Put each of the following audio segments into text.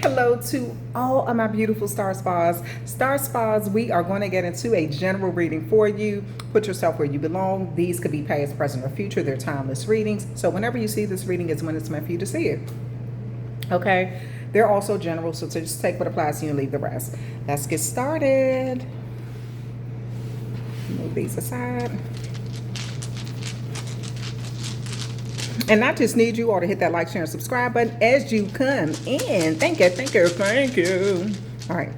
hello to all of my beautiful Star Spas. Star Spas, we are going to get into a general reading for you. Put yourself where you belong. These could be past, present, or future. They're timeless readings. So whenever you see this reading is when it's meant for you to see it. Okay? They're also general, so just take what applies to you and leave the rest. Let's get started. Move these aside. And I just need you all to hit that like, share, and subscribe button as you come in. Thank you, thank you, thank you. All right.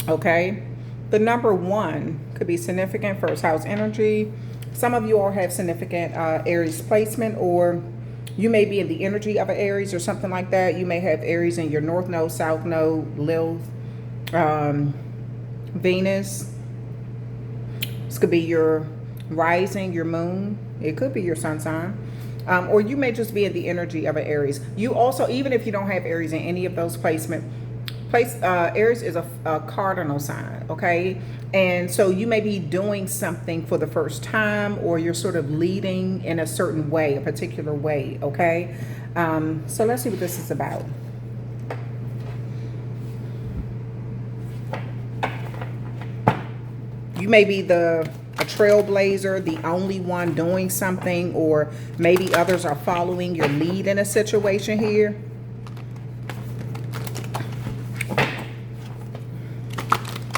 Okay. The number 1 could be significant first house energy. Some of you all have significant Aries placement, or you may be in the energy of an Aries or something like that. You may have Aries in your North Node, South Node, Lilith, Venus. This could be your rising, your moon. It could be your sun sign. Or you may just be in the energy of an Aries. You also, even if you don't have Aries in any of those placements, Aries is a cardinal sign, okay? And so you may be doing something for the first time, or you're sort of leading in a certain way, a particular way, okay? So let's see what this is about. You may be a trailblazer, the only one doing something, or maybe others are following your lead in a situation here.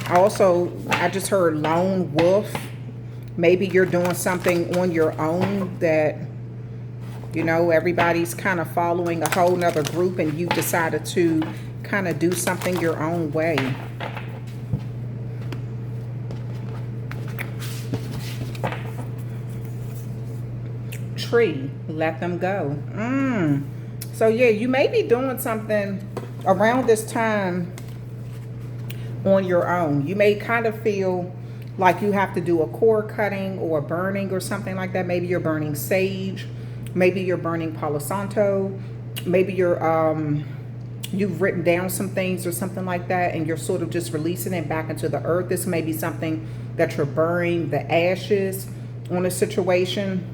Also, I just heard lone wolf. Maybe you're doing something on your own that, you know, everybody's kind of following a whole nother group, and you decided to kind of do something your own way. Tree, let them go. So yeah, you may be doing something around this time on your own. You may kind of feel like you have to do a cord cutting or burning or something like that. Maybe you're burning sage, maybe you're burning Palo Santo, maybe you've written down some things or something like that, and you're sort of just releasing it back into the earth. This may be something that you're burning the ashes on a situation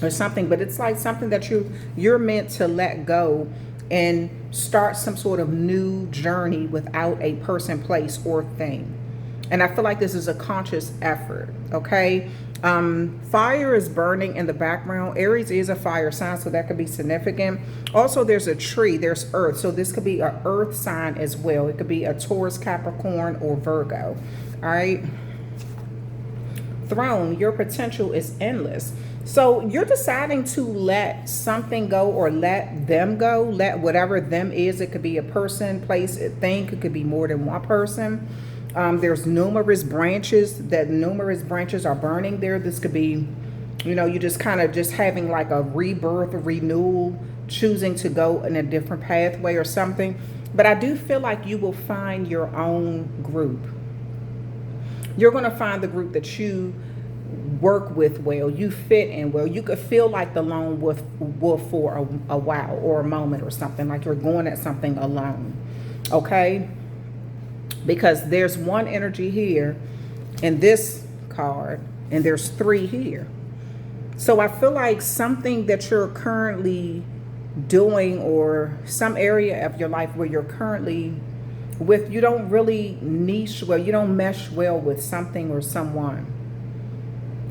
or something, but it's like something that you're meant to let go and start some sort of new journey without a person, place, or thing. And I feel like this is a conscious effort, okay? Fire is burning in the background. Aries is a fire sign, so that could be significant. Also, there's a tree, there's earth, so this could be an earth sign as well. It could be a Taurus, Capricorn, or Virgo, all right? Throne, your potential is endless. So you're deciding to let something go, or let them go, let whatever them is. It could be a person, place, a thing. It could be more than one person. There's numerous branches are burning there. This could be, you know, you just kind of just having like a rebirth, a renewal, choosing to go in a different pathway or something. But I do feel like you will find your own group. You're going to find the group that you work with well, you fit in well. You could feel like the lone wolf for a while or a moment or something, like you're going at something alone, okay? Because there's one energy here in this card, and there's 3 here. So I feel like something that you're currently doing, or some area of your life where you're currently with, you don't really niche well, you don't mesh well with something or someone.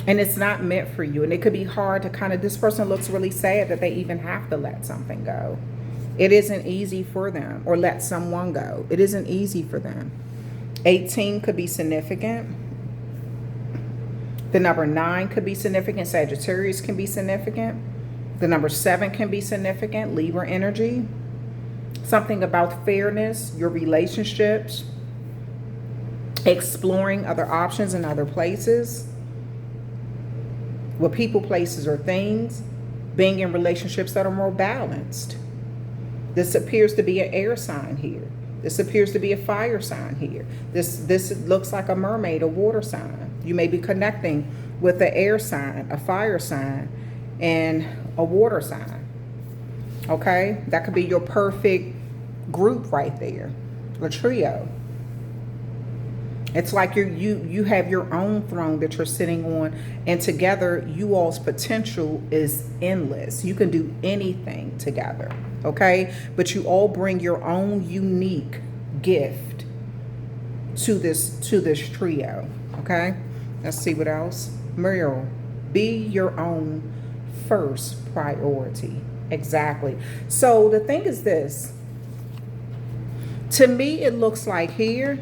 And it's not meant for you. And it could be hard to kind of, this person looks really sad that they even have to let something go. It isn't easy for them, or let someone go. It isn't easy for them. 18 could be significant. The number 9 could be significant. Sagittarius can be significant. The number 7 can be significant. Libra energy. Something about fairness, your relationships, exploring other options in other places, with people, places, or things, being in relationships that are more balanced. This appears to be an air sign here. This appears to be a fire sign here. This looks like a mermaid, a water sign. You may be connecting with an air sign, a fire sign, and a water sign. Okay? That could be your perfect group right there, a trio. It's like you have your own throne that you're sitting on, and together you all's potential is endless. You can do anything together. okay? But you all bring your own unique gift to this trio, okay? Let's see what else. Muriel, be your own first priority. Exactly. So the thing is this. To me, it looks like here,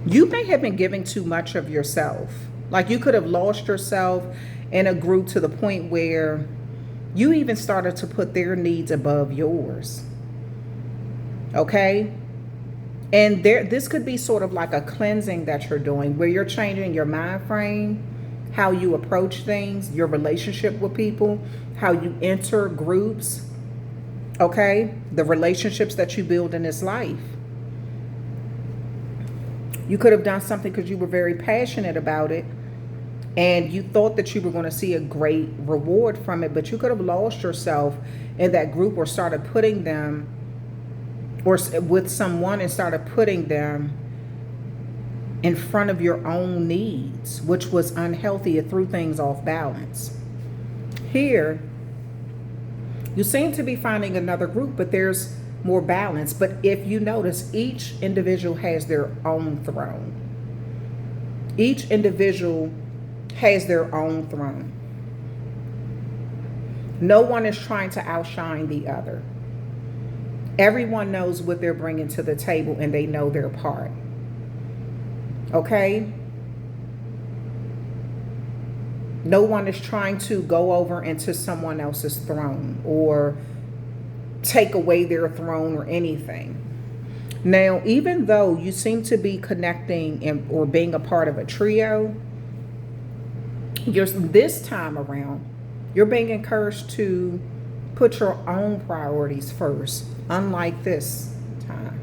you may have been giving too much of yourself. Like you could have lost yourself in a group to the point where you even started to put their needs above yours. Okay? And this could be sort of like a cleansing that you're doing where you're changing your mind frame, how you approach things, your relationship with people, how you enter groups, okay? The relationships that you build in this life. You could have done something because you were very passionate about it and you thought that you were going to see a great reward from it, but you could have lost yourself in that group or started putting them, or with someone and started putting them in front of your own needs, which was unhealthy. It threw things off balance. Here, you seem to be finding another group, but there's more balance. But if you notice, each individual has their own throne. Each individual has their own throne. No one is trying to outshine the other. Everyone knows what they're bringing to the table and they know their part. Okay? No one is trying to go over into someone else's throne or take away their throne or anything. Now, even though you seem to be connecting or being a part of a trio, this time around, you're being encouraged to put your own priorities first, unlike this time.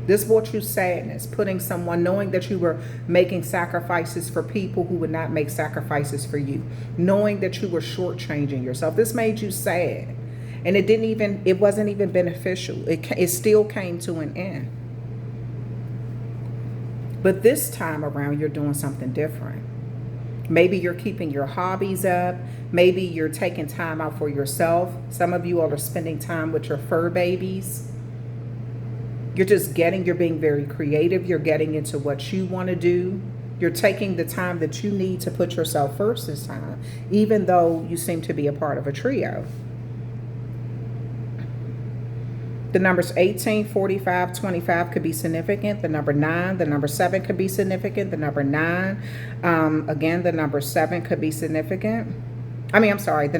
This brought you sadness, putting someone, knowing that you were making sacrifices for people who would not make sacrifices for you, knowing that you were shortchanging yourself. This made you sad, and it wasn't even beneficial. It still came to an end. But this time around, you're doing something different. Maybe you're keeping your hobbies up. Maybe you're taking time out for yourself. Some of you all are spending time with your fur babies. You're being very creative. You're getting into what you want to do. You're taking the time that you need to put yourself first this time, even though you seem to be a part of a trio. The numbers 18, 45, 25 could be significant. The number 9, the number 7 could be significant. The number 9, again, the number 7 could be significant. The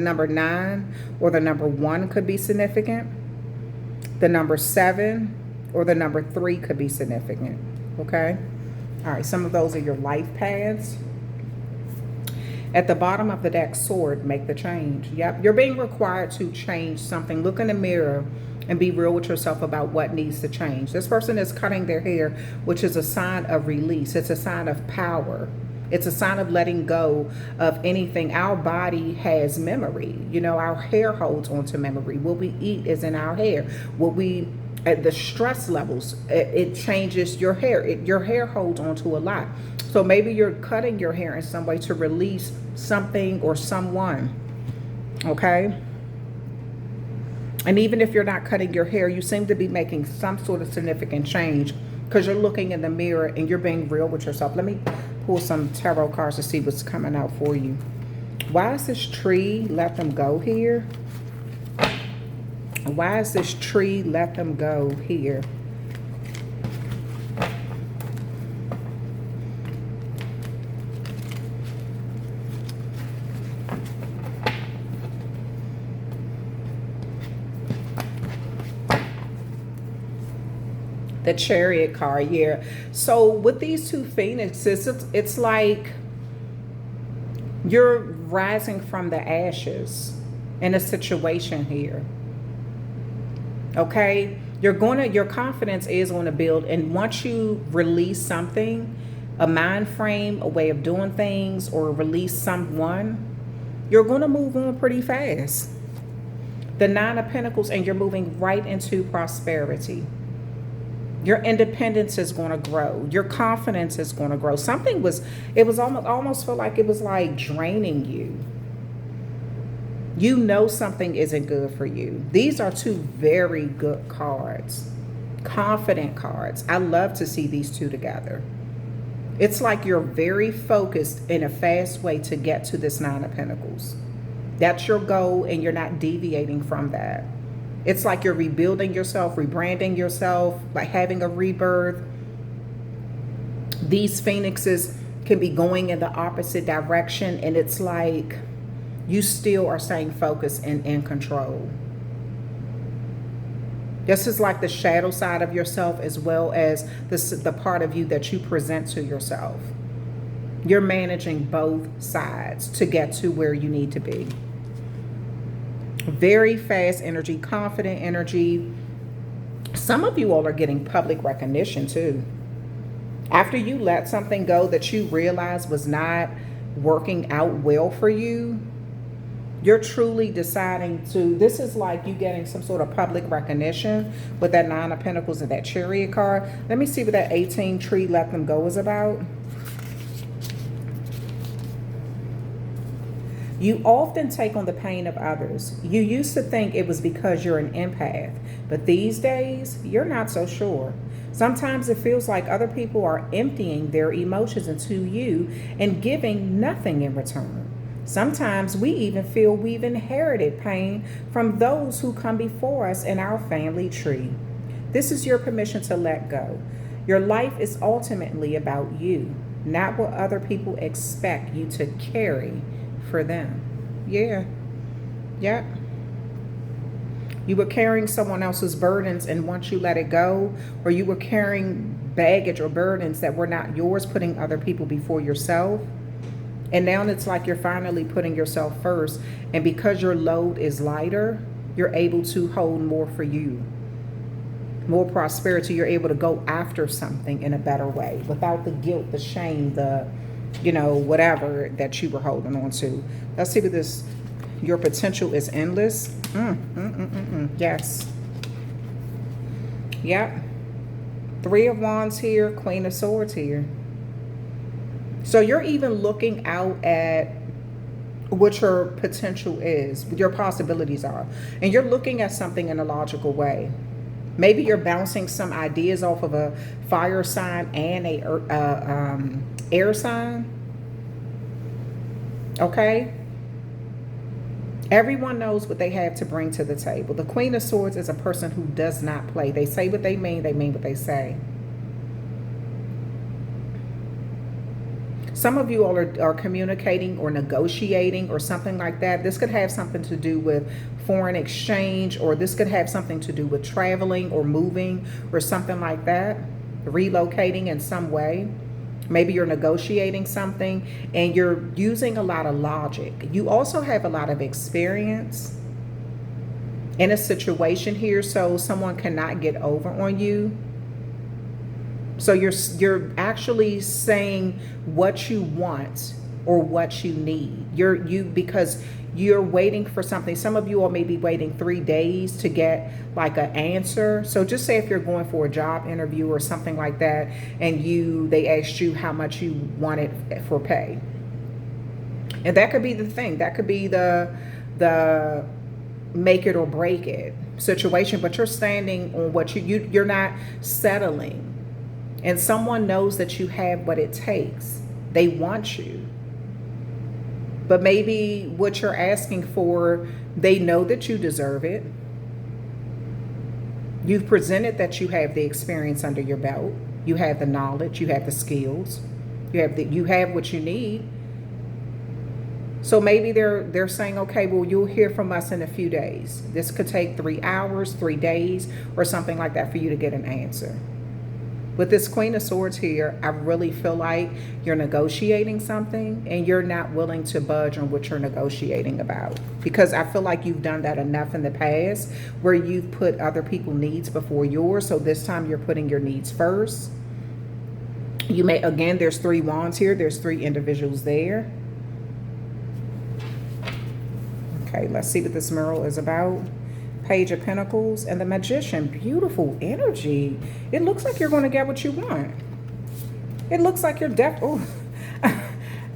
number 9 or the number 1 could be significant. The number 7 or the number 3 could be significant. Okay? All right, some of those are your life paths. At the bottom of the deck, sword, make the change. Yep, you're being required to change something. Look in the mirror and be real with yourself about what needs to change. This person is cutting their hair, which is a sign of release. It's a sign of power. It's a sign of letting go of anything. Our body has memory. You know, our hair holds onto memory. What we eat is in our hair. At the stress levels, it changes your hair. Your hair holds onto a lot. So maybe you're cutting your hair in some way to release something or someone. Okay? And even if you're not cutting your hair, you seem to be making some sort of significant change because you're looking in the mirror and you're being real with yourself. Let me pull some tarot cards to see what's coming out for you. Why is this tree let them go here? Why is this tree let them go here? The Chariot card, yeah. So with these two phoenixes, it's like you're rising from the ashes in a situation here. Okay? Your confidence is going to build, and once you release something, a mind frame, a way of doing things, or release someone, you're going to move on pretty fast. The Nine of Pentacles, and you're moving right into prosperity. Your independence is going to grow. Your confidence is going to grow. It was almost felt like it was like draining you. You know something isn't good for you. These are two very good cards. Confident cards. I love to see these two together. It's like you're very focused in a fast way to get to this Nine of Pentacles. That's your goal, and you're not deviating from that. It's like you're rebuilding yourself, rebranding yourself, like having a rebirth. These phoenixes can be going in the opposite direction, and it's like you still are staying focused and in control. This is like the shadow side of yourself, as well as the part of you that you present to yourself. You're managing both sides to get to where you need to be. Very fast energy, confident energy. Some of you all are getting public recognition too. After you let something go that you realized was not working out well for you, you're truly deciding to, this is like you getting some sort of public recognition with that Nine of Pentacles and that Chariot card. Let me see what that 18 tree let them go is about. You often take on the pain of others. You used to think it was because you're an empath, but these days, you're not so sure. Sometimes it feels like other people are emptying their emotions into you and giving nothing in return. Sometimes we even feel we've inherited pain from those who come before us in our family tree. This is your permission to let go. Your life is ultimately about you, not what other people expect you to carry for them. Yeah. You were carrying someone else's burdens, and once you let it go, or you were carrying baggage or burdens that were not yours, putting other people before yourself. And now it's like you're finally putting yourself first. And because your load is lighter, you're able to hold more for you. More prosperity. You're able to go after something in a better way without the guilt, the shame, the, whatever that you were holding on to. Let's see what this, your potential is endless. Yes. Yep. Three of Wands here, Queen of Swords here. So you're even looking out at what your potential is, what your possibilities are. And you're looking at something in a logical way. Maybe you're bouncing some ideas off of a fire sign and a air sign. Okay? Everyone knows what they have to bring to the table. The Queen of Swords is a person who does not play. They say what they mean what they say. Some of you all are communicating or negotiating or something like that. This could have something to do with foreign exchange, or this could have something to do with traveling or moving or something like that. Relocating in some way. Maybe you're negotiating something and you're using a lot of logic. You also have a lot of experience in a situation here, so someone cannot get over on you. So you're actually saying what you want or what you need. Because you're waiting for something. Some of you all may be waiting 3 days to get like an answer. So just say if you're going for a job interview or something like that, and they asked you how much you wanted for pay. And that could be the thing. That could be the make it or break it situation, but you're standing on what you're not settling. And someone knows that you have what it takes. They want you. But maybe what you're asking for, they know that you deserve it. You've presented that you have the experience under your belt. You have the knowledge. You have the skills. You have what you need. So maybe they're saying, okay, well, you'll hear from us in a few days. This could take 3 hours, 3 days, or something like that for you to get an answer. With this Queen of Swords here, I really feel like you're negotiating something and you're not willing to budge on what you're negotiating about. Because I feel like you've done that enough in the past where you've put other people's needs before yours. So this time you're putting your needs first. Again, there's 3 wands here. There's 3 individuals there. Okay, let's see what this mural is about. Page of Pentacles and the Magician. Beautiful energy. It looks like you're going to get what you want. It looks like you're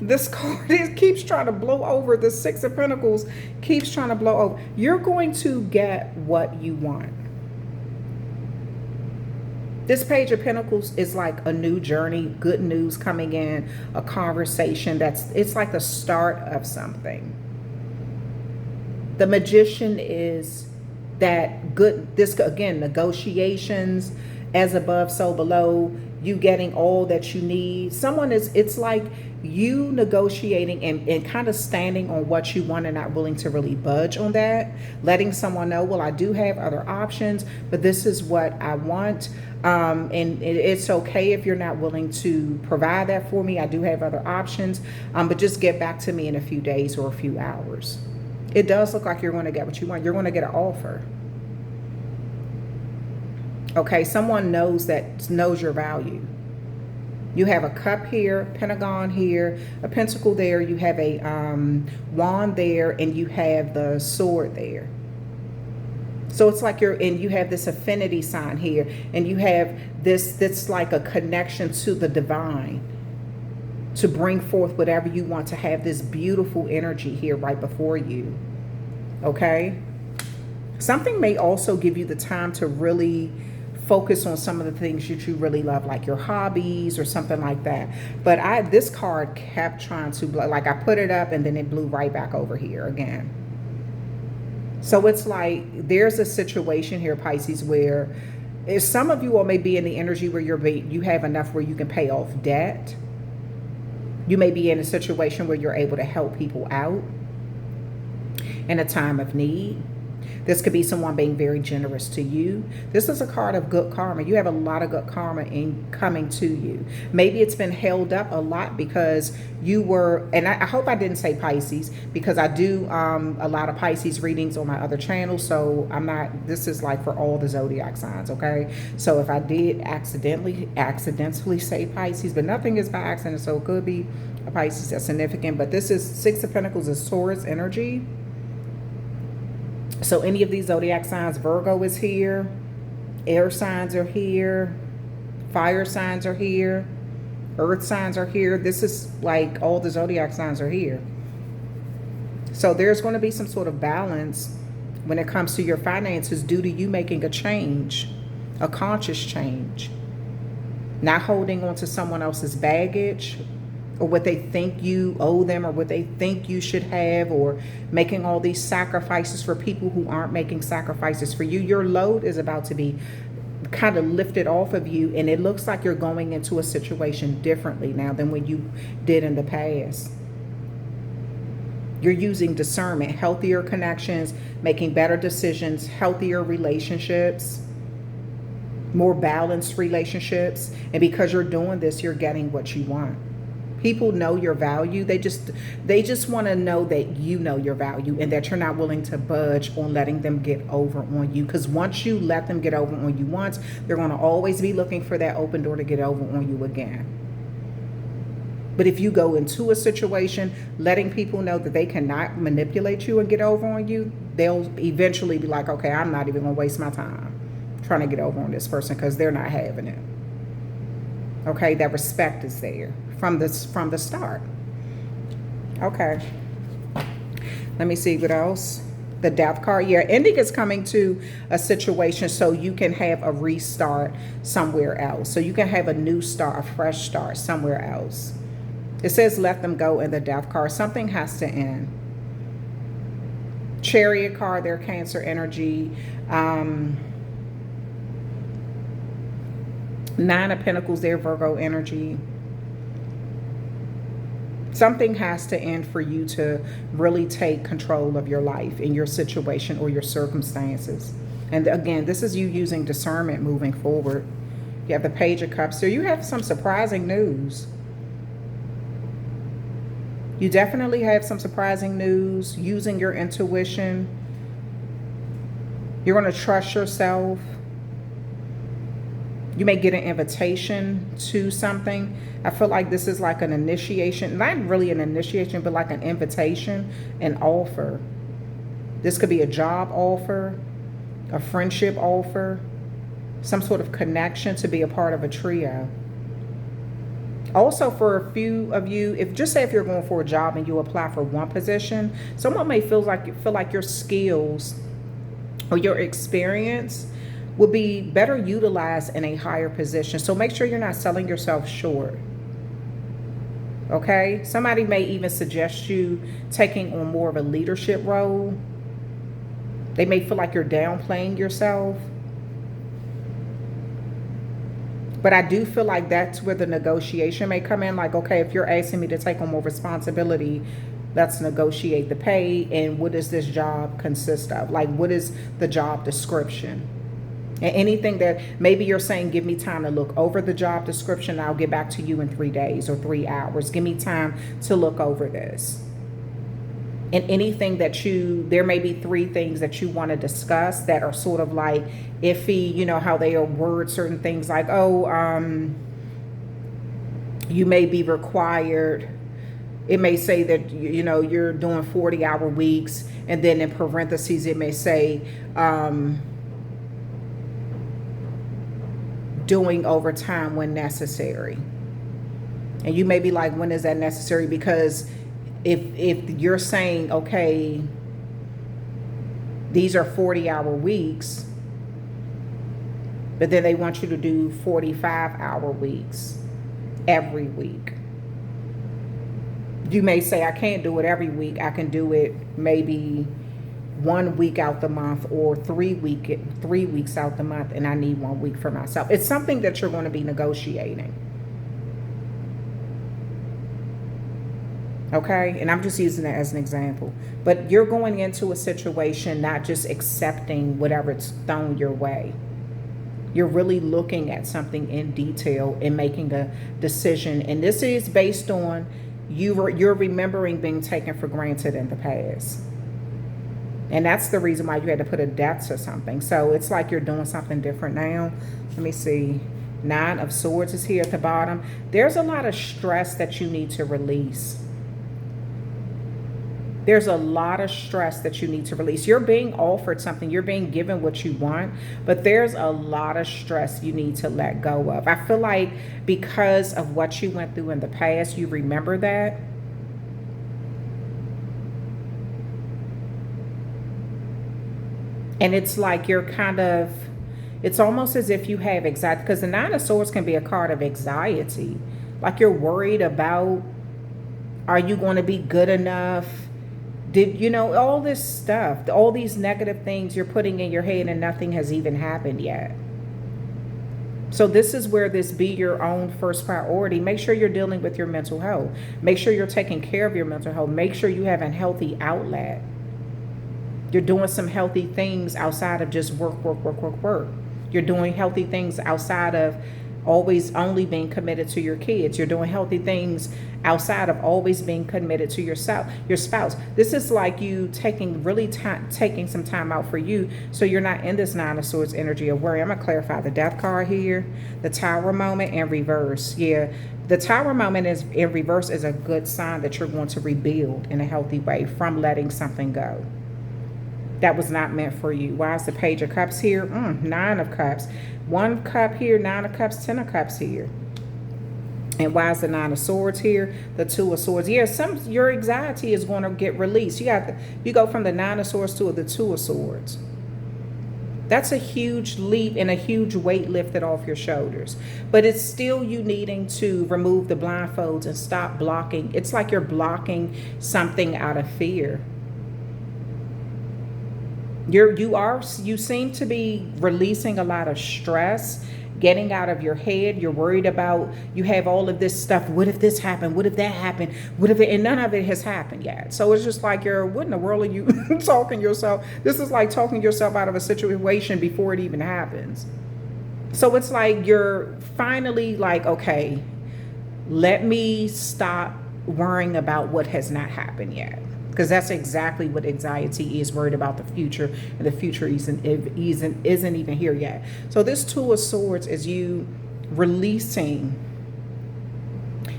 This card keeps trying to blow over. The Six of Pentacles keeps trying to blow over. You're going to get what you want. This Page of Pentacles is like a new journey, good news coming in, a conversation it's like the start of something. The Magician is that good, this again, negotiations, as above, so below, you getting all that you need. It's like you negotiating and kind of standing on what you want and not willing to really budge on that. Letting someone know, well, I do have other options, but this is what I want. And it's okay if you're not willing to provide that for me. I do have other options, but just get back to me in a few days or a few hours. It does look like you're going to get what you want. You're going to get an offer. Okay, someone knows your value. You have a cup here, pentagon here, a pentacle there. You have a wand there, and you have the sword there. So it's like you have this affinity sign here, and you have this like a connection to the divine to bring forth whatever you want, to have this beautiful energy here right before you. Okay? Something may also give you the time to really focus on some of the things that you really love, like your hobbies or something like that. But this card kept trying to blow, like I put it up and then it blew right back over here again. So it's like there's a situation here, Pisces, where some of you all may be in the energy where you have enough where you can pay off debt. You may be in a situation where you're able to help people out in a time of need. This could be someone being very generous to you. This is a card of good karma. You have a lot of good karma coming to you. Maybe it's been held up a lot because you were, and I hope I didn't say Pisces, because I do a lot of Pisces readings on my other channel. So this is like for all the zodiac signs, okay? So if I did accidentally say Pisces, but nothing is by accident, so it could be a Pisces that's significant. But this is Six of Pentacles is Taurus energy. So any of these zodiac signs, Virgo is here, air signs are here, fire signs are here, earth signs are here. This is like all the zodiac signs are here. So there's going to be some sort of balance when it comes to your finances due to you making a change, a conscious change. Not holding on to someone else's baggage, or what they think you owe them, or what they think you should have, or making all these sacrifices for people who aren't making sacrifices for you. Your load is about to be kind of lifted off of you, and it looks like you're going into a situation differently now than when you did in the past. You're using discernment, healthier connections, making better decisions, healthier relationships, more balanced relationships, and because you're doing this, you're getting what you want. People know your value. They just want to know that you know your value and that you're not willing to budge on letting them get over on you. Because once you let them get over on you once, they're going to always be looking for that open door to get over on you again. But if you go into a situation letting people know that they cannot manipulate you and get over on you, they'll eventually be like, okay, I'm not even going to waste my time trying to get over on this person because they're not having it. Okay, that respect is there from the start. Okay, let me see what else. The Death card. Yeah, ending is coming to a situation so you can have a restart somewhere else. So you can have a new start, a fresh start somewhere else. It says let them go in the Death card. Something has to end. Chariot card, their Cancer energy. Nine of Pentacles, their Virgo energy. Something has to end for you to really take control of your life and your situation or your circumstances. And again, this is you using discernment moving forward. You have the Page of Cups. So you have some surprising news. You definitely have some surprising news using your intuition. You're going to trust yourself. You may get an invitation to something. I feel like this is like an initiation, not really an initiation, but like an invitation, an offer. This could be a job offer, a friendship offer, some sort of connection to be a part of a trio. Also, for a few of you, if just say if you're going for a job and you apply for one position, someone may feel like your skills or your experience will be better utilized in a higher position. So make sure you're not selling yourself short. Okay? Somebody may even suggest you taking on more of a leadership role. They may feel like you're downplaying yourself. But I do feel like that's where the negotiation may come in. Like, okay, if you're asking me to take on more responsibility, let's negotiate the pay. And what does this job consist of? Like, what is the job description? And anything that maybe you're saying, give me time to look over the job description. I'll get back to you in 3 days or 3 hours. Give me time to look over this. And anything that there may be 3 things that you want to discuss that are sort of like iffy, you know, how they word certain things like, you may be required. It may say that, you know, you're doing 40-hour weeks. And then in parentheses, it may say, doing overtime when necessary. And you may be like, when is that necessary? Because if you're saying, okay, these are 40-hour weeks, but then they want you to do 45-hour weeks every week. You may say, I can't do it every week. I can do it maybe 1 week out the month or 3 weeks out the month, and I need 1 week for myself. It's something that you're going to be negotiating. Okay, and I'm just using that as an example. But you're going into a situation not just accepting whatever's thrown your way. You're really looking at something in detail and making a decision. And this is based on you're remembering being taken for granted in the past. And that's the reason why you had to put a death to something. So it's like you're doing something different now. Let me see. 9 of Swords is here at the bottom. There's a lot of stress that you need to release. There's a lot of stress that you need to release. You're being offered something. You're being given what you want. But there's a lot of stress you need to let go of. I feel like because of what you went through in the past, you remember that. And it's like you're it's almost as if you have anxiety. Because the 9 of Swords can be a card of anxiety. Like you're worried about, are you going to be good enough? All this stuff, all these negative things you're putting in your head and nothing has even happened yet. So this is where this be your own first priority. Make sure you're dealing with your mental health. Make sure you're taking care of your mental health. Make sure you have a healthy outlet. You're doing some healthy things outside of just work. You're doing healthy things outside of always only being committed to your kids. You're doing healthy things outside of always being committed to your spouse. This is like you taking some time out for you, so you're not in this 9 of Swords energy of worry. I'm going to clarify the Death card here, the Tower moment, and reverse. Yeah, the Tower moment is in reverse is a good sign that you're going to rebuild in a healthy way from letting something go that was not meant for you. Why is the Page of Cups here? 9 of Cups. 1 cup here, 9 of Cups, 10 of Cups here. And why is the 9 of Swords here? The 2 of Swords. Yeah, your anxiety is going to get released. You go from the 9 of Swords to the 2 of Swords. That's a huge leap and a huge weight lifted off your shoulders. But it's still you needing to remove the blindfolds and stop blocking. It's like you're blocking something out of fear. You seem to be releasing a lot of stress, getting out of your head. You're worried about, you have all of this stuff. What if this happened? What if that happened? And none of it has happened yet. So it's just like what in the world are you talking yourself? This is like talking yourself out of a situation before it even happens. So it's like you're finally like, okay, let me stop worrying about what has not happened yet. Because that's exactly what anxiety is, worried about the future, and the future isn't even here yet. So this 2 of Swords is you releasing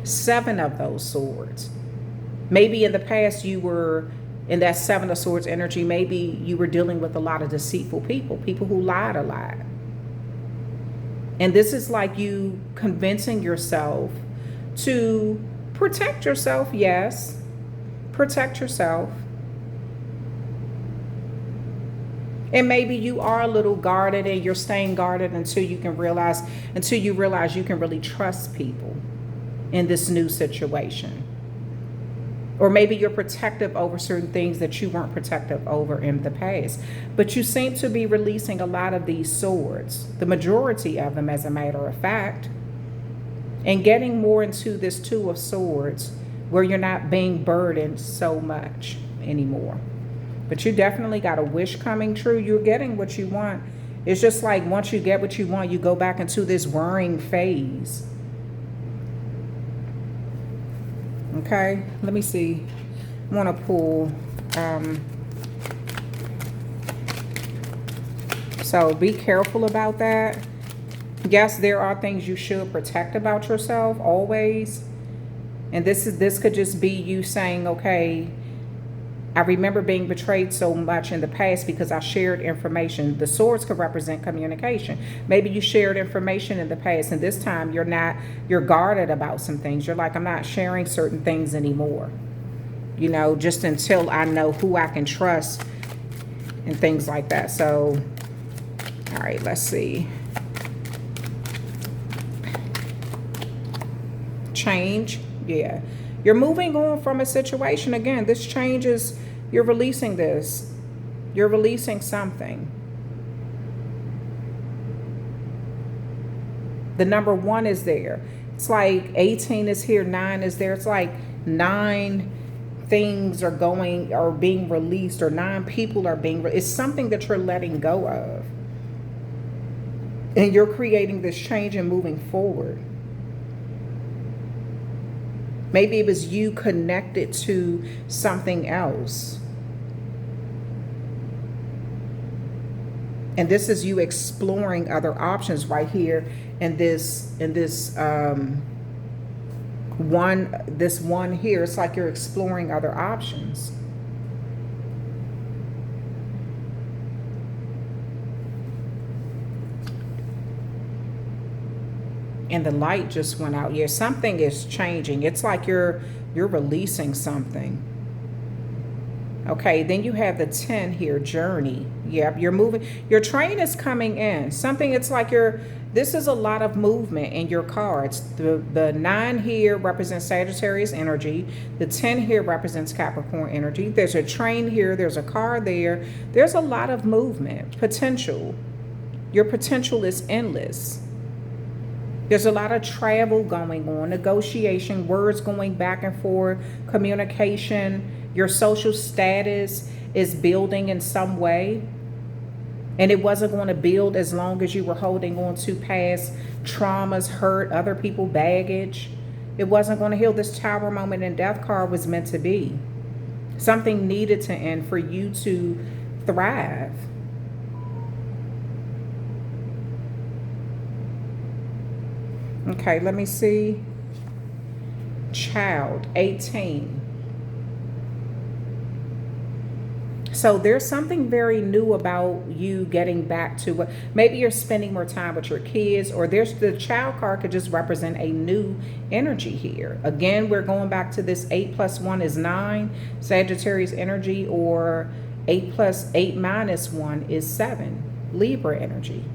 7 of those swords. Maybe in the past you were in that 7 of Swords energy. Maybe you were dealing with a lot of deceitful people who lied a lot. And this is like you convincing yourself to protect yourself. Yes, protect yourself. And maybe you are a little guarded and you're staying guarded until you realize you can really trust people in this new situation. Or maybe you're protective over certain things that you weren't protective over in the past. But you seem to be releasing a lot of these swords, the majority of them, as a matter of fact, and getting more into this Two of Swords where you're not being burdened so much anymore. But you definitely got a wish coming true. You're getting what you want. It's just like once you get what you want, you go back into this worrying phase. Okay, let me see. I want to pull. So be careful about that. Yes, there are things you should protect about yourself always. And this could just be you saying, okay, I remember being betrayed so much in the past because I shared information. The swords could represent communication. Maybe you shared information in the past, and this time you're guarded about some things. You're like, I'm not sharing certain things anymore. You know, just until I know who I can trust and things like that. So, all right, let's see. Change. Yeah. You're moving on from a situation. Again, this change is, you're releasing this. You're releasing something. The number 1 is there. It's like 18 is here, 9 is there. It's like 9 things are being released, or 9 people are being it's something that you're letting go of. And you're creating this change and moving forward. Maybe it was you connected to something else. And this is you exploring other options right here in this one here. It's like you're exploring other options. And the light just went out. Yeah, something is changing. It's like you're releasing something. Okay, then you have the 10 here, journey. Yep, you're moving. Your train is coming in. Something, it's like this is a lot of movement in your cards. The 9 here represents Sagittarius energy. The 10 here represents Capricorn energy. There's a train here. There's a car there. There's a lot of movement, potential. Your potential is endless. There's a lot of travel going on, negotiation, words going back and forth, communication. Your social status is building in some way. And it wasn't going to build as long as you were holding on to past traumas, hurt, other people, baggage. It wasn't going to heal. This Tower moment and Death card was meant to be. Something needed to end for you to thrive. Okay, let me see. Child, 18. So there's something very new about you getting back to what, maybe you're spending more time with your kids, or there's the child card could just represent a new energy here. Again, we're going back to this 8 + 1 is 9, Sagittarius energy, or 8 + 8 - 1 is 7, Libra energy.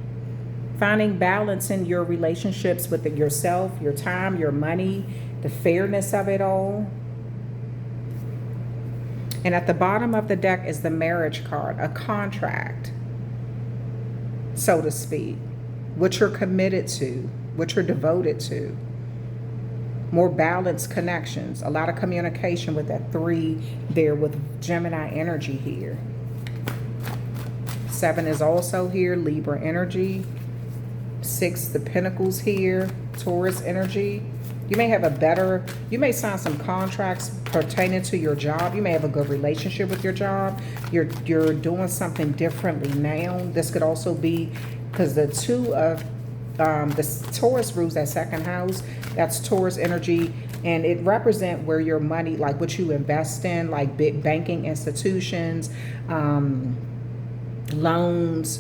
Finding balance in your relationships with yourself, your time, your money, the fairness of it all. And at the bottom of the deck is the marriage card, a contract, so to speak, what you're committed to, what you're devoted to. More balanced connections, a lot of communication with that 3 there with Gemini energy here. 7 is also here, Libra energy. 6, the Pentacles here, Taurus energy. You may sign some contracts pertaining to your job. You may have a good relationship with your job. You're doing something differently now. This could also be because the 2 of the Taurus rules that second house. That's Taurus energy, and it represents where your money, like what you invest in, like big banking institutions, loans,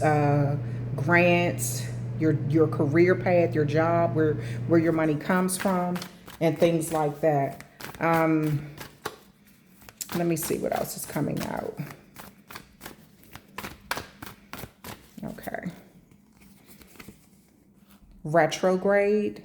grants, your career path, your job, where your money comes from. and things like that. Let me see what else is coming out. Okay. Retrograde.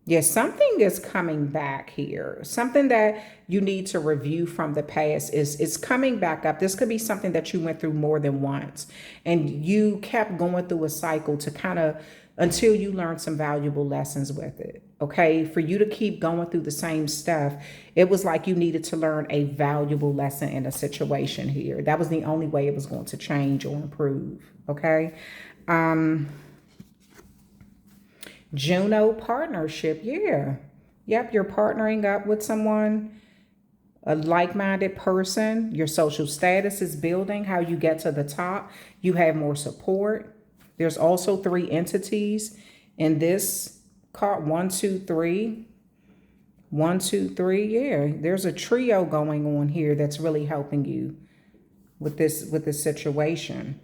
Yes, something is coming back here. Something that you need to review from the past is coming back up. This could be something that you went through more than once, and you kept going through a cycle to kind of until you learned some valuable lessons with it. Okay, for you to keep going through the same stuff, it was like you needed to learn a valuable lesson in a situation here. That was the only way it was going to change or improve. Okay. Juno partnership. Yeah. Yep. You're partnering up with someone, a like-minded person. Your social status is building. How you get to the top, you have more support. There's also 3 entities in this card. 1, 2, 3. 1, 2, 3. Yeah. There's a trio going on here that's really helping you with this situation.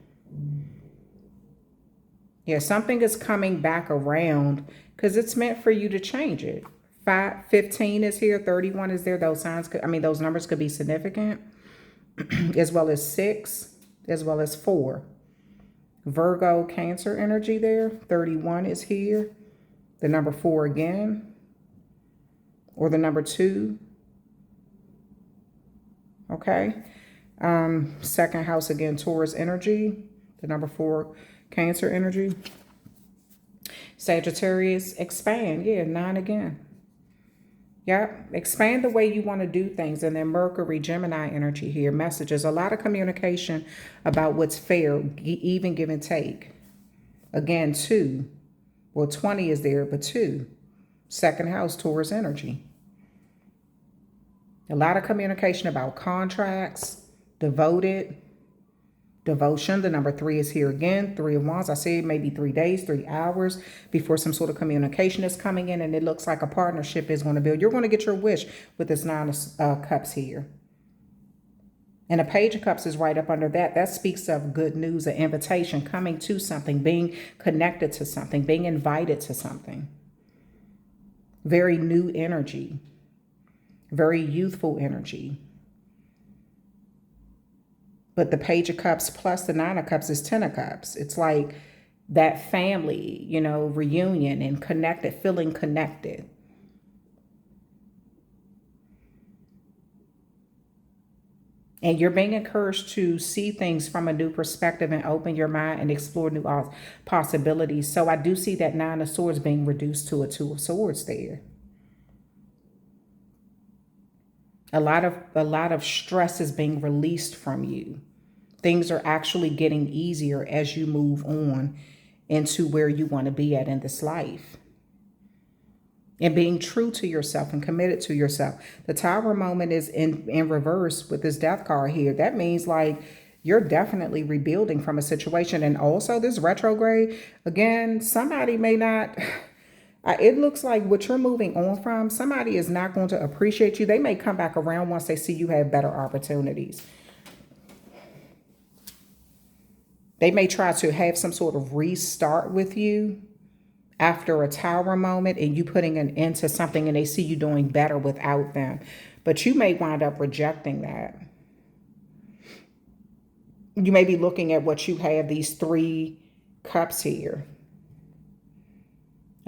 Yeah, something is coming back around because it's meant for you to change it. 15 is here, 31 is there. Those signs could, those numbers could be significant, as well as 6, as well as 4. Virgo, Cancer energy there. 31 is here. The number 4 again, or the number 2. Okay. Second house again, Taurus energy. The number 4. Cancer energy. Sagittarius, expand. Yeah, 9 again. Yep, expand the way you want to do things. And then Mercury, Gemini energy here. Messages, a lot of communication about what's fair, even give and take. Again, 2. Well, 20 is there, but 2. Second house, Taurus energy. A lot of communication about contracts, devotion. The number 3 is here again. 3 of Wands. I say maybe 3 days, 3 hours before some sort of communication is coming in, and it looks like a partnership is going to build. You're going to get your wish with this 9 of Cups here. And a Page of Cups is right up under that. That speaks of good news, an invitation, coming to something, being connected to something, being invited to something. Very new energy. Very youthful energy. But the Page of Cups plus the 9 of Cups is 10 of Cups. It's like that family, reunion and connected, feeling connected. And you're being encouraged to see things from a new perspective and open your mind and explore new possibilities. So I do see that 9 of Swords being reduced to a 2 of Swords there. A lot of stress is being released from you. Things are actually getting easier as you move on into where you want to be at in this life. And being true to yourself and committed to yourself. The Tower moment is in reverse with this Death card here. That means like you're definitely rebuilding from a situation. And also this retrograde, again, somebody may not... It looks like what you're moving on from, somebody is not going to appreciate you. They may come back around once they see you have better opportunities. They may try to have some sort of restart with you after a Tower moment and you putting an end to something and they see you doing better without them. But you may wind up rejecting that. You may be looking at what you have, these 3 cups here.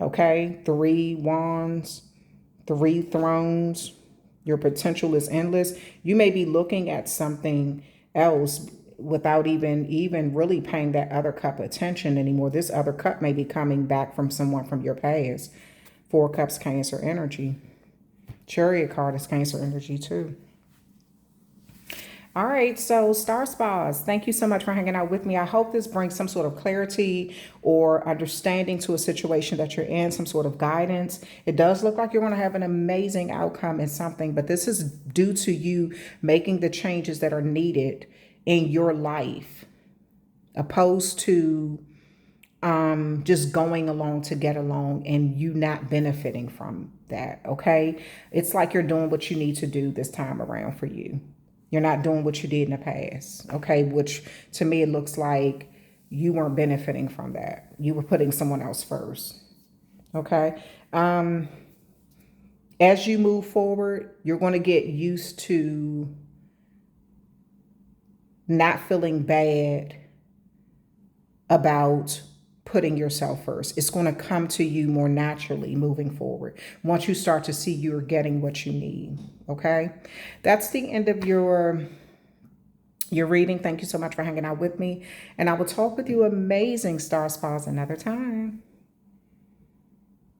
Okay, 3 wands, 3 thrones. Your potential is endless. You may be looking at something else without even really paying that other cup attention anymore. This other cup may be coming back from someone from your past. 4 cups, Cancer energy. Chariot card is Cancer energy too. All right, so Star Spas, thank you so much for hanging out with me. I hope this brings some sort of clarity or understanding to a situation that you're in, some sort of guidance. It does look like you're going to have an amazing outcome in something, but this is due to you making the changes that are needed in your life, opposed to just going along to get along and you not benefiting from that, okay? It's like you're doing what you need to do this time around for you. You're not doing what you did in the past, okay? Which to me, it looks like you weren't benefiting from that. You were putting someone else first, okay? As you move forward, you're going to get used to not feeling bad about putting yourself first. It's going to come to you more naturally moving forward once you start to see you're getting what you need. Okay, that's the end of your reading. Thank you so much for hanging out with me, and I will talk with you amazing star spas another time.